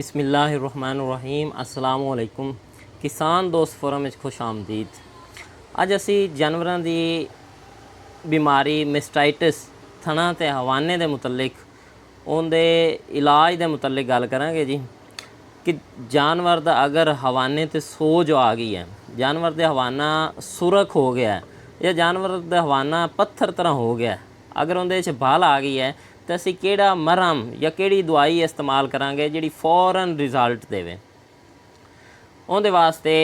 बिस्मिल्लाहिर्रहमानिर्रहीम अस्सलाम वालेकुम। किसान दोस्त फोरम में खुश आमदीद। अज असी जानवरों की बीमारी मिस्टाइटिस थना ते हवाने के मुतलिक उनके इलाज के मुतलिक गल करांगे जी कि जानवर दा अगर हवाने ते सोज आ गई है, जानवर का हवाना सुरख हो गया है या जानवर का हवाना पत्थर तरह हो गया है, अगर उनके बल आ गई है तो असी केड़ा मरहम या केड़ी दवाई इस्तेमाल करांगे जिहड़ी फौरन रिजल्ट देवे। उनके वास्ते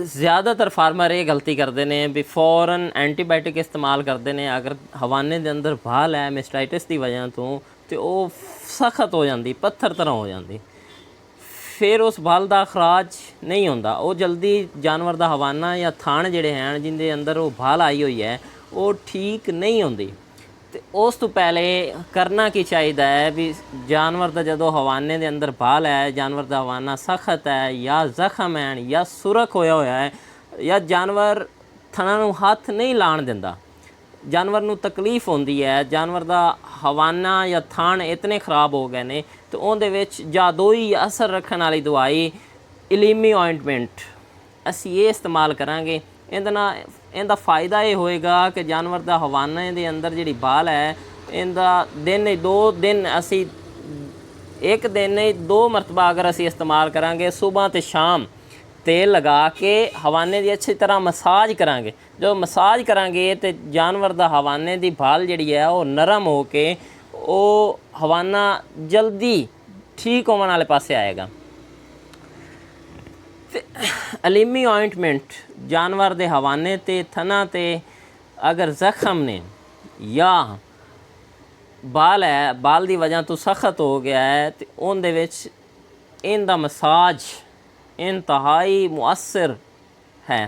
ज़्यादातर फार्मर ये गलती करते हैं भी फौरन एंटीबायोटिक इस्तेमाल करते हैं। अगर हवाने के अंदर भाल है मिस्टाइटिस की वजह तो वह सख्त हो जाती, पत्थर तरह हो जाती, फिर उस बल का खराज नहीं होंदा, वो जल्दी जानवर का हवाना या थान जिहड़े हैं जिनके अंदर वो भाल आई हुई है वो ठीक नहीं होंदी। तो उस तो पहले करना की चाहिए है भी जानवर का जो हवाने के अंदर भाल है, जानवर का हवाना सख्त है या जख्म है या सुरख होया है या जानवर थना नूं हथ नहीं लाण दिंदा, जानवर नूं तकलीफ होंदी है, जानवर का हवाना या थान इतने खराब हो गए ने तो उहदे विच जादुई असर रखने वाली दवाई इलीमी ऑइंटमेंट असी ये इस्तेमाल करांगे। इहदा फ़ायदा ये होएगा कि जानवर का हवाने के अंदर जिहड़ी बाल है इहदा दिन 2 दिन असी एक दिन 2 मरतबा अगर असी इस्तेमाल करांगे, सुबह तो शाम तेल लगा के हवाने की अच्छी तरह मसाज करांगे। जो मसाज करांगे तो जानवर का हवाने की भाल जिहड़ी है वो नरम हो के वो हवाना जल्दी ठीक होने वाले पासे आएगा। अलीमी ऑइंटमेंट जानवर के हवाने ते थना ते अगर जख्म ने या बाल है, बाल की वजह तो सख्त हो गया है तो उनदे विच इनदा मसाज इंतहाई मुअस्सर है।